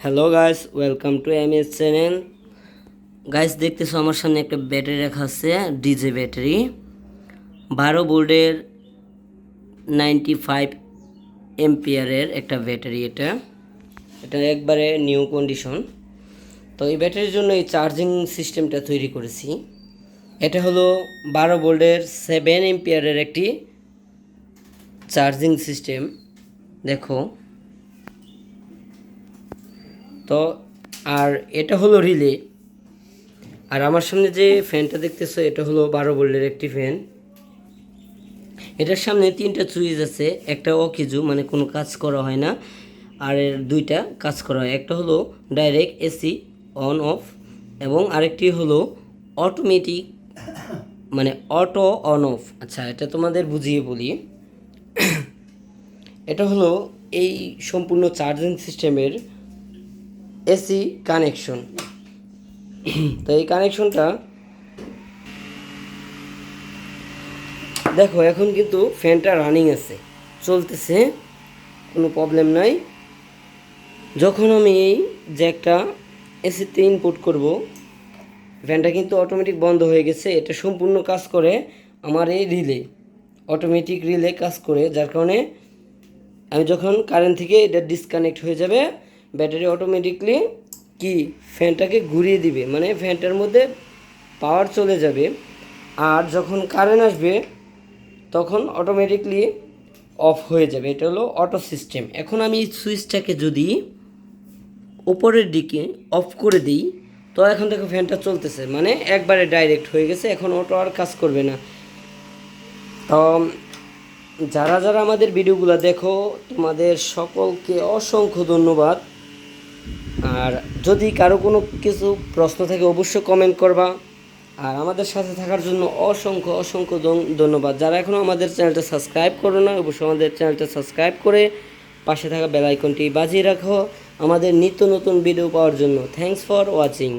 Hello guys, welcome to MS channel. Guys, দেখতেছো আমার সামনে একটা ব্যাটারি রাখা আছে, ডিজে ব্যাটারি 12 ভোল্টের 95 এম্পিয়ারের একটা ব্যাটারি। এটা এটা একবারে নিউ কন্ডিশন। তো এই ব্যাটারির জন্য এই চার্জিং সিস্টেমটা তৈরি করেছি। এটা হলো 12 ভোল্টের 7 এম্পিয়ারের একটি চার্জিং সিস্টেম। দেখো তো, আর এটা হলো রিলে। আর আমার সামনে যে ফ্যানটা দেখতেছো, এটা হলো 12 ভোল্টের একটি ফ্যান। এটার সামনে 3টা সুইচ আছে, একটা অকেজু মানে কোনো কাজ করা হয় না, আর এর 2টা কাজ করা হয়। একটা হলো ডাইরেক্ট এসি অন অফ, এবং আরেকটি হলো অটোমেটিক মানে অটো অন অফ। আচ্ছা, এটা তোমাদের বুঝিয়ে বলি। এটা হলো এই সম্পূর্ণ চার্জিং সিস্টেমের এসি কানেকশন। তো এই কানেকশনটা দেখো, এখন কিন্তু ফ্যানটা রানিং আছে, চলতেছে, কোনো প্রবলেম নাই। যখন আমি এই জ্যাকটা এসিতে ইনপুট করব, ফ্যানটা কিন্তু অটোমেটিক বন্ধ হয়ে গেছে। এটা সম্পূর্ণ কাজ করে আমার এই রিলে, অটোমেটিক রিলে কাজ করে, যার কারণে আমি যখন কারেন্ট থেকে এটা ডিসকানেক্ট হয়ে যাবে, ব্যাটারি অটোমেটিকলি কি ফ্যানটাকে ঘুরিয়ে দিবে, মানে ফ্যানটার মধ্যে পাওয়ার চলে যাবে। আর যখন কারেন্ট আসবে তখন অটোমেটিকলি অফ হয়ে যাবে। এটা হলো অটো সিস্টেম। এখন আমি এই সুইচটাকে যদি উপরের দিকে অফ করে দিই, তো এখন দেখো ফ্যানটা চলতেছে, মানে একবারে ডাইরেক্ট হয়ে গেছে, এখন অটো আর কাজ করবে না। তো যারা যারা আমাদের ভিডিওগুলো দেখো, তোমাদের সকলকে অসংখ্য ধন্যবাদ। আর যদি কারো কোনো কিছু প্রশ্ন থাকে অবশ্যই কমেন্ট করবা। আর আমাদের সাথে থাকার জন্য অসংখ্য অসংখ্য ধন্যবাদ। যারা এখনও আমাদের চ্যানেলটা সাবস্ক্রাইব করো না, অবশ্যই আমাদের চ্যানেলটা সাবস্ক্রাইব করে পাশে থাকা বেল আইকনটি বাজিয়ে রাখো আমাদের নিত্য নতুন ভিডিও পাওয়ার জন্য। Thanks for watching.